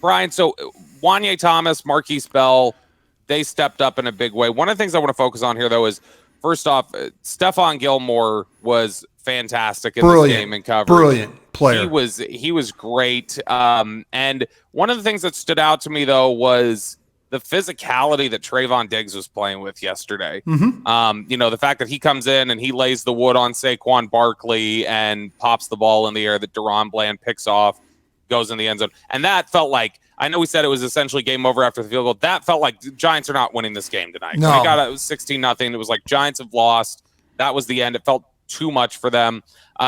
Bryan, so Wanye Thomas, Marquise Bell, they stepped up in a big way. One of the things I want to focus on here, though, is first off, Stephon Gilmore was fantastic in this game in coverage. Brilliant player. He was great. And one of the things that stood out to me, though, was the physicality that Trayvon Diggs was playing with yesterday. The fact that he comes in and he lays the wood on Saquon Barkley and pops the ball in the air that Deron Bland picks off, goes in the end zone. And that felt like, I know we said it was essentially game over after the field goal. That felt like the Giants are not winning this game tonight. No. They got it was 16-0. It was like Giants have lost. That was the end. It felt too much for them.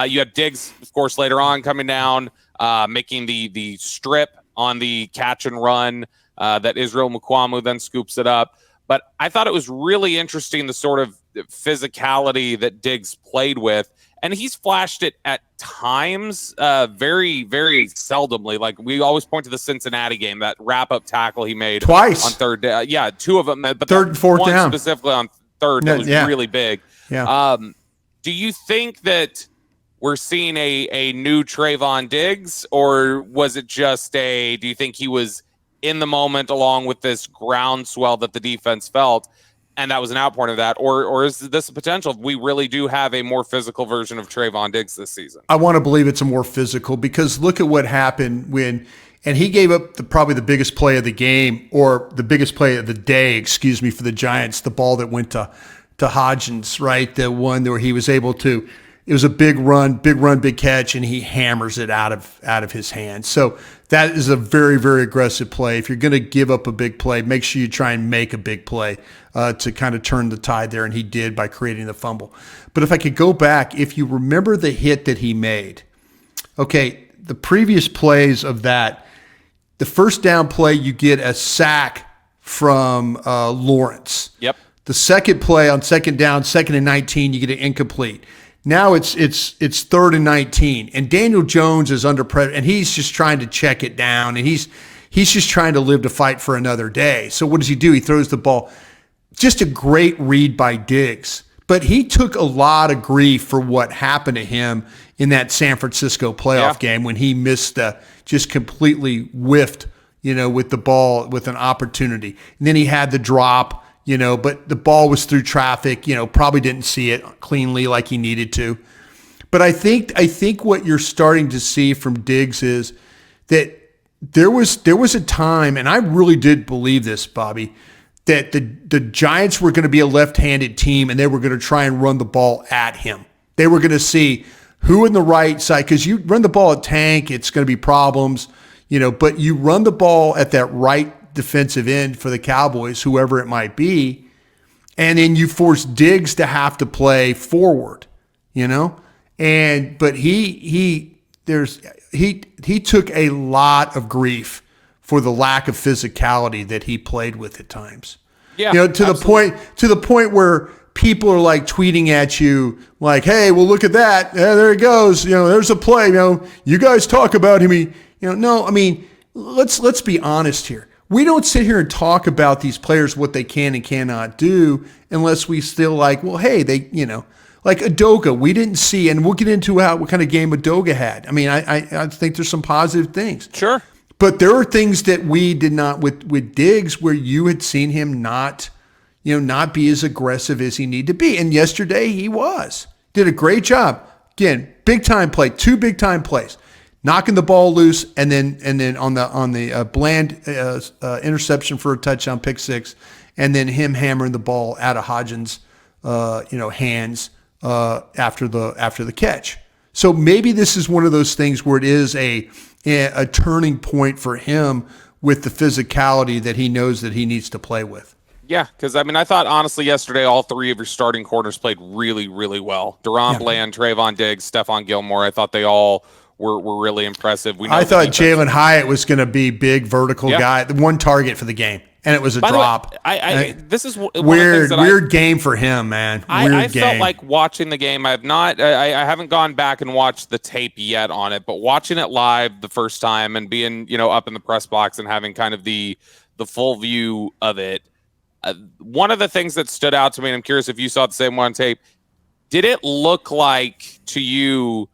You had Diggs, of course, later on coming down, making the strip on the catch and run that Israel Mukuamu then scoops it up. But I thought it was really interesting, the sort of physicality that Diggs played with. And he's flashed it at times, very, very seldomly. Like we always point to the Cincinnati game, that wrap-up tackle he made twice on third down. Yeah, two of them, but third and fourth down, specifically on third, that was really big. Yeah. Do you think that we're seeing a new Trayvon Diggs, or was it just do you think he was in the moment along with this groundswell that the defense felt, and that was an outpouring of that, or is this a potential? We really do have a more physical version of Trayvon Diggs this season. I want to believe it's a more physical, because look at what happened and he gave up probably the biggest play of the game, or the biggest play of the day, for the Giants, the ball that went to Hodgins, right? The one where he was able to, it was a big run, big catch, and he hammers it out of his hands. So that is a very, very aggressive play. If you're going to give up a big play, make sure you try and make a big play to kind of turn the tide there, and he did by creating the fumble. But if I could go back, if you remember the hit that he made, okay, the previous plays of that, the first down play, you get a sack from Lawrence. Yep. The second play on second down, 2nd and 19, you get an incomplete. Now it's 3rd and 19, and Daniel Jones is under pressure, and he's just trying to check it down, and he's just trying to live to fight for another day. So what does he do? He throws the ball. Just a great read by Diggs. But he took a lot of grief for what happened to him in that San Francisco playoff game when he missed just completely whiffed, with the ball with an opportunity. And then he had the drop. But the ball was through traffic, probably didn't see it cleanly like he needed to. But I think what you're starting to see from Diggs is that there was a time, and I really did believe this, Bobby, that the Giants were going to be a left-handed team, and they were going to try and run the ball at him. They were going to see who in the right side, because you run the ball at Tank, it's going to be problems, but you run the ball at that right defensive end for the Cowboys, whoever it might be, and then you force Diggs to have to play forward, but he took a lot of grief for the lack of physicality that he played with at times. Yeah, to the point where people are like tweeting at you like, "Hey, well, look at that. Yeah, there it goes. There's a play. You guys talk about him." No, I mean, let's be honest here. We don't sit here and talk about these players, what they can and cannot do, unless we still like, well, hey, they, like Edoga, we didn't see, and we'll get into what kind of game Edoga had. I mean, I think there's some positive things. Sure. But there are things that we did not with Diggs, where you had seen him not be as aggressive as he needed to be. And yesterday he did a great job. Again, big time play, 2 big time plays. Knocking the ball loose, and then on the Bland interception for a touchdown, pick 6, and then him hammering the ball out of Hodgins' hands after the catch. So maybe this is one of those things where it is a turning point for him with the physicality that he knows that he needs to play with. Yeah, because I thought honestly yesterday all 3 of your starting corners played really, really well. Deron Bland, Trayvon Diggs, Stephon Gilmore. I thought they all were really impressive. I thought Jalen Hyatt was going to be big vertical guy, the one target for the game, and it was a drop. This is weird game for him, man. I felt like watching the game. I haven't gone back and watched the tape yet on it, but watching it live the first time and being up in the press box and having kind of the full view of it. One of the things that stood out to me, and I'm curious if you saw the same one on tape, did it look like to you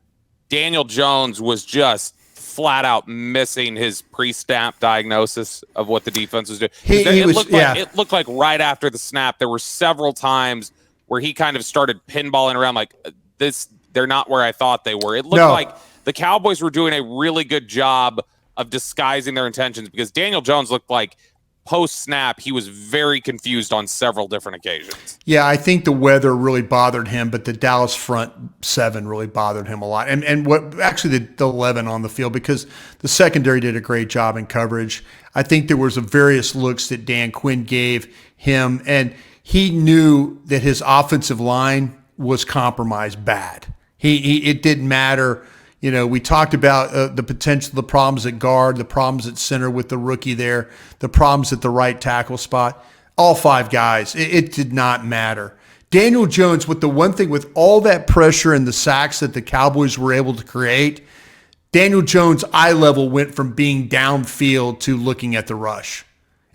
Daniel Jones was just flat out missing his pre-snap diagnosis of what the defense was doing. It looked like right after the snap, there were several times where he kind of started pinballing around like this. They're not where I thought they were. It looked like the Cowboys were doing a really good job of disguising their intentions, because Daniel Jones looked like post-snap he was very confused on several different occasions. Yeah, I think the weather really bothered him, but the Dallas front seven really bothered him a lot. And what actually the 11 on the field, because the secondary did a great job in coverage. I think there was various looks that Dan Quinn gave him, and he knew that his offensive line was compromised bad. It didn't matter. You know, we talked about the potential, the problems at guard, the problems at center with the rookie there, the problems at the right tackle spot. All five guys, it did not matter. Daniel Jones, with the one thing, with all that pressure and the sacks that the Cowboys were able to create, Daniel Jones' eye level went from being downfield to looking at the rush.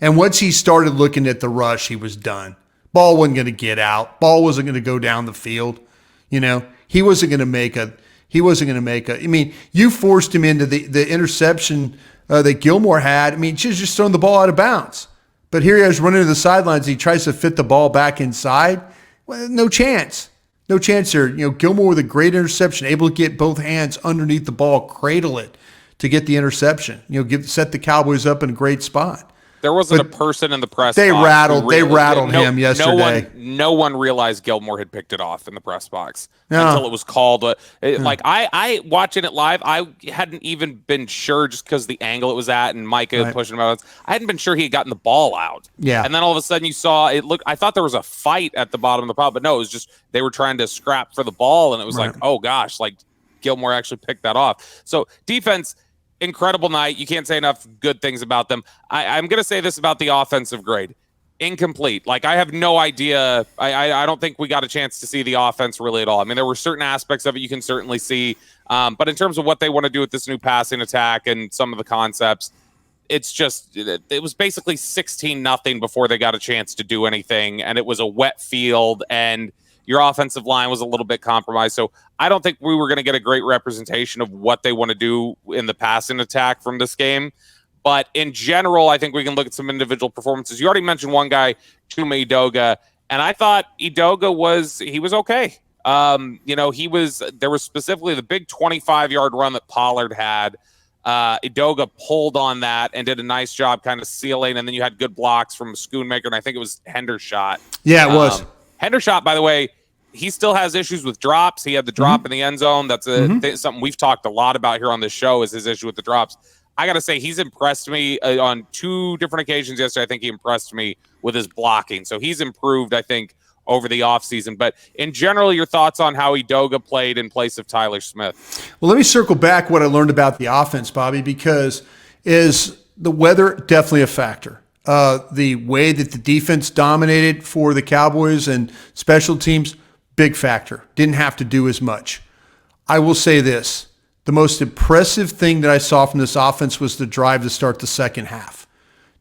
And once he started looking at the rush, he was done. Ball wasn't going to get out. Ball wasn't going to go down the field. You know, he wasn't going to make a. I mean, you forced him into the interception that Gilmore had. I mean, she's just throwing the ball out of bounds. But here he is running to the sidelines. He tries to fit the ball back inside. Well, no chance. No chance there. You know, Gilmore with a great interception, able to get both hands underneath the ball, cradle it to get the interception. You know, set the Cowboys up in a great spot. There wasn't a person in the press box. They rattled no, him yesterday. No one realized Gilmore had picked it off in the press box until it was called. Like I watching it live, I hadn't even been sure, just because the angle it was at and Micah pushing him out. I hadn't been sure he had gotten the ball out. Yeah. And then all of a sudden you saw it. I thought there was a fight at the bottom of the pile, but no, it was just they were trying to scrap for the ball, and it was like, oh gosh, like Gilmore actually picked that off. So defense. Incredible night. You can't say enough good things about them. I'm going to say this about the offensive grade. Incomplete. Like, I have no idea. I don't think we got a chance to see the offense really at all. I mean, there were certain aspects of it you can certainly see. But in terms of what they want to do with this new passing attack and some of the concepts, it's just, it was basically 16-0 before they got a chance to do anything. And it was a wet field, and your offensive line was a little bit compromised. So I don't think we were going to get a great representation of what they want to do in the passing attack from this game. But in general, I think we can look at some individual performances. You already mentioned one guy, Chuma Edoga, and I thought Edoga was okay. You know, there was specifically the big 25-yard run that Pollard had. Edoga pulled on that and did a nice job kind of sealing, and then you had good blocks from Schoonmaker, and I think it was Hendershot. Yeah, it was. Hendershot, by the way, he still has issues with drops. He had the drop in the end zone. That's something we've talked a lot about here on this show, is his issue with the drops. I got to say, he's impressed me on two different occasions yesterday. I think he impressed me with his blocking. So he's improved, I think, over the offseason. But in general, your thoughts on how Edoga played in place of Tyler Smith? Well, let me circle back what I learned about the offense, Bobby, because is the weather definitely a factor. The way that the defense dominated for the Cowboys and special teams, big factor. Didn't have to do as much. I will say this. The most impressive thing that I saw from this offense was the drive to start the second half.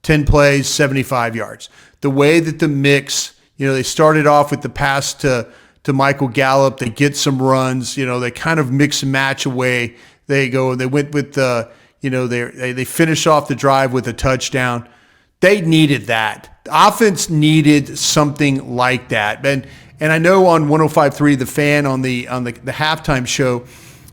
10 plays, 75 yards. The way that the mix, you know, they started off with the pass to Michael Gallup. They get some runs. You know, they kind of mix and match away. They went with the, you know, they finish off the drive with a touchdown. They needed that. The offense needed something like that. And I know on 105.3 The Fan on the halftime show,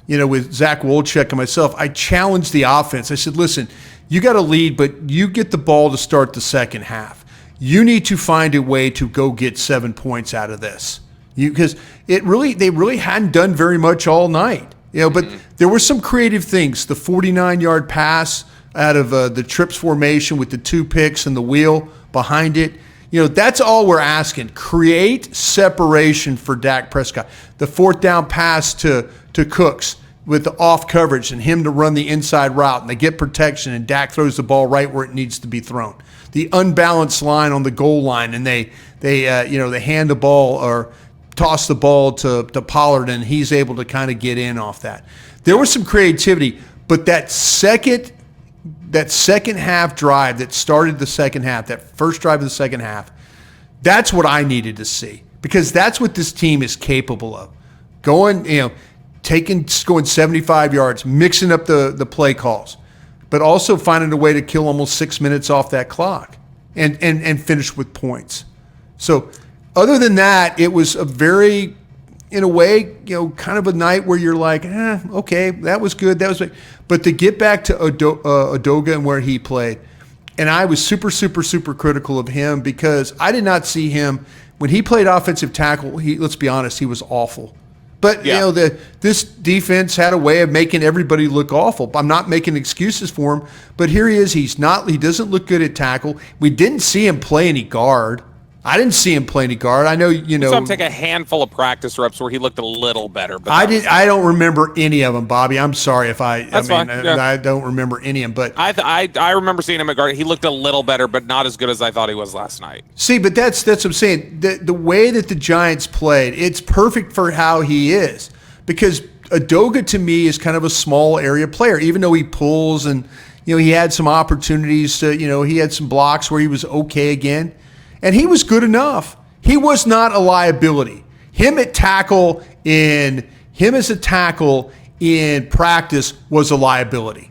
you know, with Zach Wolchek and myself, I challenged the offense. I said, listen, you got to lead, but you get the ball to start the second half. You need to find a way to go get 7 points out of this. Because they really hadn't done very much all night. You know, but there were some creative things. The 49-yard pass out of the trips formation with the 2 picks and the wheel behind it. You know, that's all we're asking. Create separation for Dak Prescott. The 4th down pass to Cooks with the off coverage and him to run the inside route, and they get protection, and Dak throws the ball right where it needs to be thrown. The unbalanced line on the goal line, and they hand the ball or toss the ball to Pollard, and he's able to kind of get in off that. There was some creativity, but that second half drive that started the second half, that first drive of the second half, that's what I needed to see, because that's what this team is capable of. Going, you know, going 75 yards, mixing up the play calls, but also finding a way to kill almost 6 minutes off that clock and finish with points. So other than that, it was a very, in a way, kind of a night where you're like, okay, that was good. That was good. But to get back to Edoga and where he played, and I was super, super, super critical of him because I did not see him when he played offensive tackle. Let's be honest, he was awful. But this defense had a way of making everybody look awful. I'm not making excuses for him, but here he is. He doesn't look good at tackle. We didn't see him play any guard. I didn't see him play any guard. I know, I saw him take a handful of practice reps where he looked a little better. But I don't remember any of them, Bobby. I'm sorry if That's fine. I don't remember any of them. But I remember seeing him at guard. He looked a little better, but not as good as I thought he was last night. See, but that's what I'm saying. The way that the Giants played, it's perfect for how he is. Because Edoga, to me, is kind of a small area player, even though he pulls and, he had some opportunities to, he had some blocks where he was okay again. And he was good enough. He was not a liability. Him as a tackle in practice was a liability.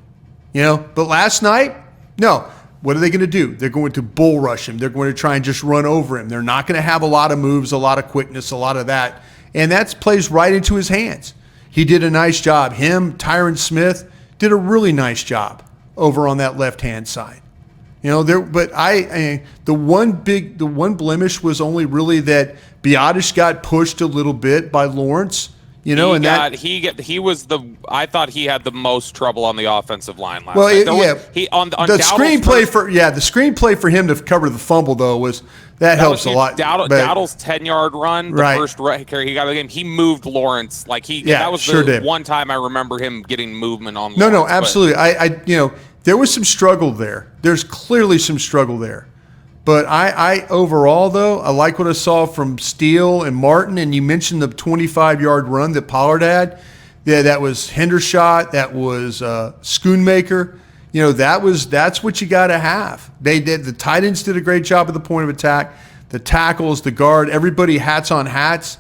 But last night, no. What are they going to do? They're going to bull rush him. They're going to try and just run over him. They're not going to have a lot of moves, a lot of quickness, a lot of that. And that plays right into his hands. He did a nice job. Tyron Smith did a really nice job over on that left-hand side. The one blemish was only really that Biotish got pushed a little bit by Lawrence. I thought he had the most trouble on the offensive line last night. The screenplay for him to cover the fumble though helps a lot. Dowdle's 10-yard run, the first carry he got of the game, he moved Lawrence that was the one time I remember him getting movement on. No, absolutely. There was some struggle there. There's clearly some struggle there. But I overall, though, I like what I saw from Steele and Martin. And you mentioned the 25-yard run that Pollard had. Yeah, that was Hendershot. That was Schoonmaker. That's what you got to have. They did. The tight ends did a great job at the point of attack. The tackles, the guard, everybody hats on hats.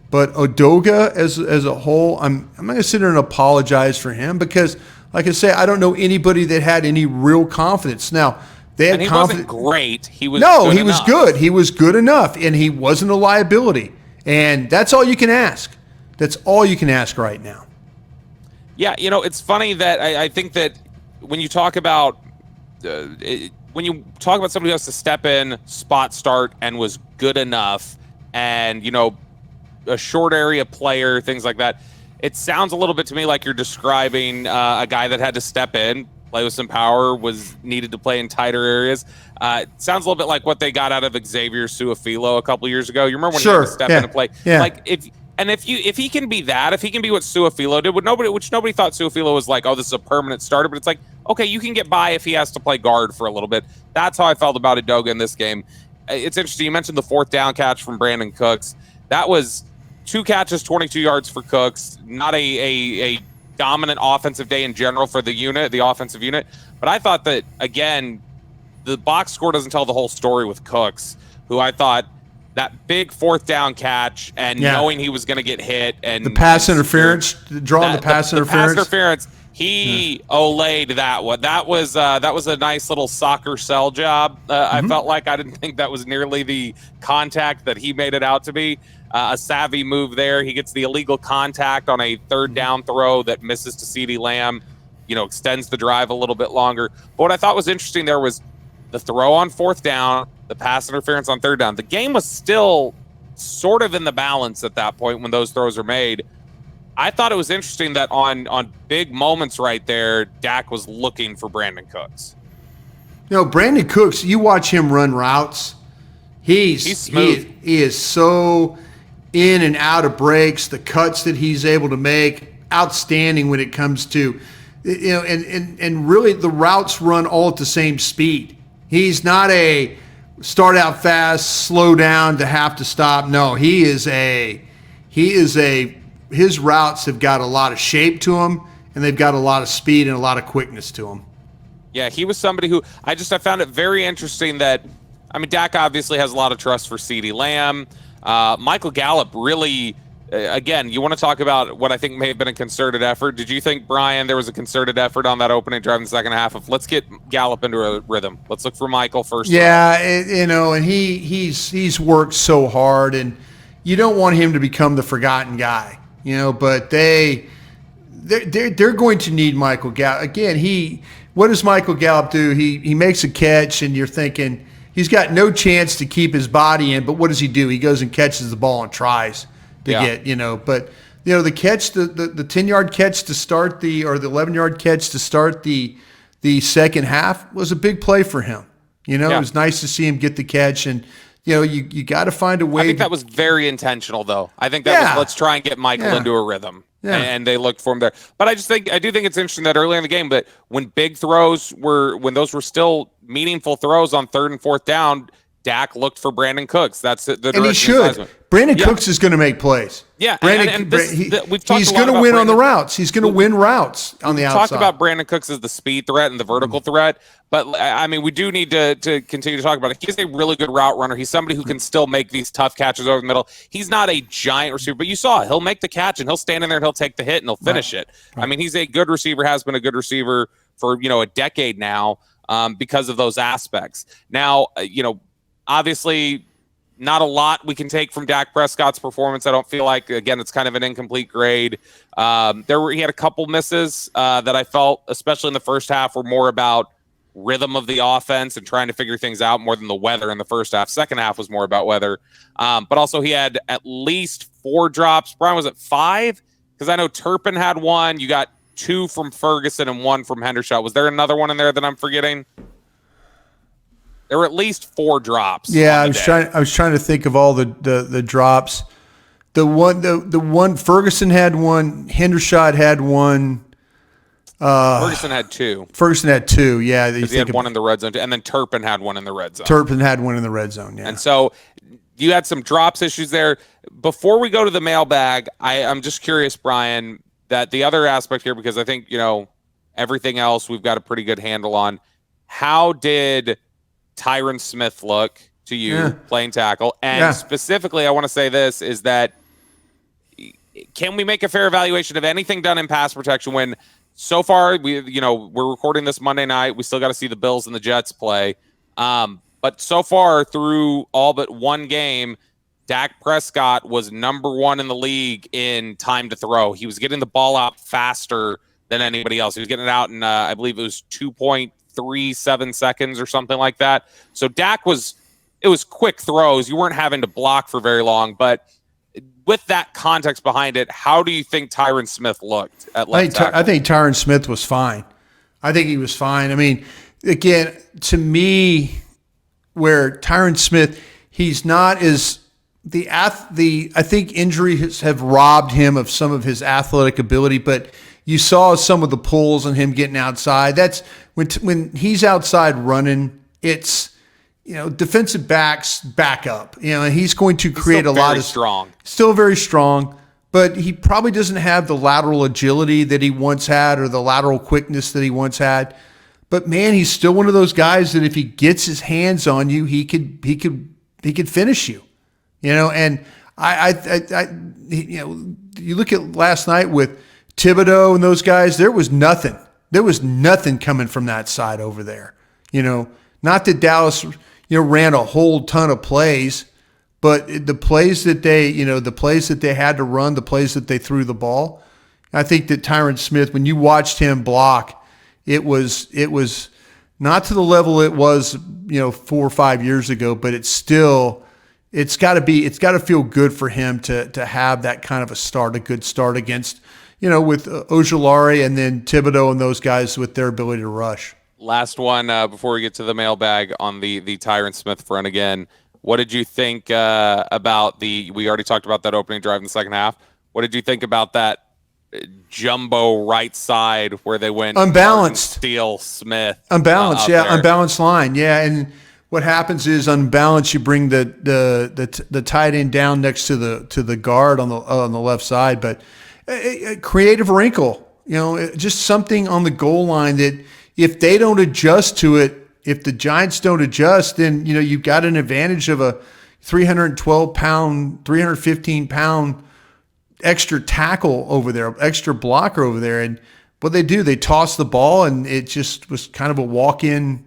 But Edoga as a whole, I'm not going to sit there and apologize for him because, like I say, I don't know anybody that had any real confidence. Now, they had confidence. Wasn't great. He was good. He was good enough, and he wasn't a liability. And that's all you can ask. That's all you can ask right now. Yeah, it's funny that I think that when you talk about somebody who has to step in, spot start, and was good enough, and a short area player, things like that. It sounds a little bit to me like you're describing a guy that had to step in, play with some power, was needed to play in tighter areas. It sounds a little bit like what they got out of Xavier Su'a-Filo a couple years ago. You remember when he had to step in and play? Yeah. If he can be that, if he can be what Su'a-Filo did, which nobody thought Su'a-Filo was like, oh, this is a permanent starter, but it's like, okay, you can get by if he has to play guard for a little bit. That's how I felt about Edoga in this game. It's interesting. You mentioned the fourth down catch from Brandon Cooks. That was 2 catches, 22 yards for Cooks. Not a dominant offensive day in general for the offensive unit. But I thought that, again, the box score doesn't tell the whole story with Cooks, who I thought that big fourth down catch and knowing he was going to get hit. And the pass interference, drawing the pass interference. He olayed that one. That was a nice little soccer cell job. I felt like I didn't think that was nearly the contact that he made it out to be. A savvy move there. He gets the illegal contact on a third down throw that misses to CeeDee Lamb, extends the drive a little bit longer. But what I thought was interesting there was the throw on fourth down, the pass interference on third down. The game was still sort of in the balance at that point when those throws are made. I thought it was interesting that on big moments right there, Dak was looking for Brandon Cooks. Brandon Cooks, you watch him run routes. He's smooth. He is so in and out of breaks, the cuts that he's able to make, outstanding when it comes to, and really the routes run all at the same speed. He's not a start out fast, slow down to have to stop. No, his routes have got a lot of shape to them, and they've got a lot of speed and a lot of quickness to them. Yeah, he was somebody who I found it very interesting that, Dak obviously has a lot of trust for CeeDee Lamb. Michael Gallup really again, you want to talk about what I think may have been a concerted effort. Did you think, Bryan, there was a concerted effort on that opening drive in the second half of let's get Gallup into a rhythm? Let's look for Michael first. Yeah, and he's worked so hard, and you don't want him to become the forgotten guy, but they're going to need Michael Gallup. Again, what does Michael Gallup do? He makes a catch, and you're thinking he's got no chance to keep his body in, but what does he do? He goes and catches the ball and tries to get, but the catch, the 10-yard catch to start or the 11-yard catch to start the second half was a big play for him. It was nice to see him get the catch, and you got to find a way. I think that was very intentional, though. I think that was let's try and get Michael into a rhythm. Yeah. And they looked for him there. But I do think it's interesting that early in the game, but when big throws when those were still meaningful throws on 3rd and 4th down, Dak looked for Brandon Cooks. That's the direction. And he should. Brandon Cooks is going to make plays. Yeah, he's going to win on the routes. He's going to win routes on the outside. Talked about Brandon Cooks as the speed threat and the vertical threat, but I mean, we do need to continue to talk about it. He's a really good route runner. He's somebody who can still make these tough catches over the middle. He's not a giant receiver, but you saw he'll make the catch and he'll stand in there and he'll take the hit and he'll finish it. Right. I mean, he's a good receiver, has been a good receiver for a decade now because of those aspects. Now, obviously, not a lot we can take from Dak Prescott's performance. I don't feel like, again, it's kind of an incomplete grade. He had a couple misses that I felt, especially in the first half, were more about rhythm of the offense and trying to figure things out more than the weather in the first half. Second half was more about weather. But also he had at least 4 drops. Bryan, was it 5? Because I know Turpin had 1. You got 2 from Ferguson and 1 from Hendershot. Was there another one in there that I'm forgetting? There were at least 4 drops. Yeah, I was trying to think of all the drops. The one Ferguson had 1, Hendershot had 1. Ferguson had 2. Yeah, he had 1 in the red zone, and then Turpin had 1 in the red zone. Yeah. And so you had some drops issues there. Before we go to the mailbag, I'm just curious, Bryan, that the other aspect here, because I think everything else we've got a pretty good handle on. How did Tyron Smith look to you playing tackle? And specifically, I want to say this, is that can we make a fair evaluation of anything done in pass protection when so far we're recording this Monday night. We still got to see the Bills and the Jets play. But so far through all but one game, Dak Prescott was number 1 in the league in time to throw. He was getting the ball out faster than anybody else. He was getting it out in, I believe it was 2.37 seconds or something like that. So it was quick throws. You weren't having to block for very long. But with that context behind it, how do you think Tyron Smith looked at left tackle? I think Tyron Smith was fine. I think he was fine. I mean, again, to me, where Tyron Smith, he's not as I think injuries have robbed him of some of his athletic ability, but you saw some of the pulls on him getting outside. That's when he's outside running, it's defensive backs back up. And he's going to create a lot of strong. Still very strong, but he probably doesn't have the lateral agility that he once had or the lateral quickness that he once had. But man, he's still one of those guys that if he gets his hands on you, he could finish you. And you look at last night with Thibodeau and those guys, there was nothing. There was nothing coming from that side over there. Not that Dallas, ran a whole ton of plays, but the plays that they had to run, the plays that they threw the ball, I think that Tyron Smith, when you watched him block, it was not to the level it was, 4 or 5 years ago, but it's got to feel good for him to have that kind of a good start against, with Ojulari and then Thibodeau and those guys with their ability to rush. Last one before we get to the mailbag on the Tyron Smith front again. What did you think about we already talked about that opening drive in the second half. What did you think about that jumbo right side where they went unbalanced? Steele, Smith. Unbalanced, unbalanced line. Yeah, and what happens is unbalanced, you bring the tight end down next to the guard on the left side, but a creative wrinkle, just something on the goal line that if they don't adjust to it, if the Giants don't adjust, then you've got an advantage of a 312-pound, 315-pound extra tackle over there, extra blocker over there, and what they do, they toss the ball, and it just was kind of a walk-in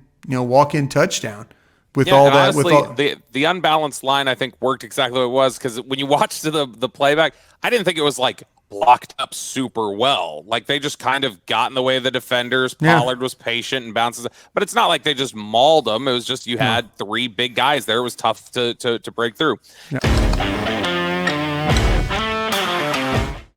touchdown. With all that, honestly, the unbalanced line, I think, worked exactly what it was, because when you watched the playback, I didn't think it was like blocked up super well. Like they just kind of got in the way of the defenders. Pollard was patient and bounces, but it's not like they just mauled them. It was just you had three big guys there. It was tough to break through. Yeah.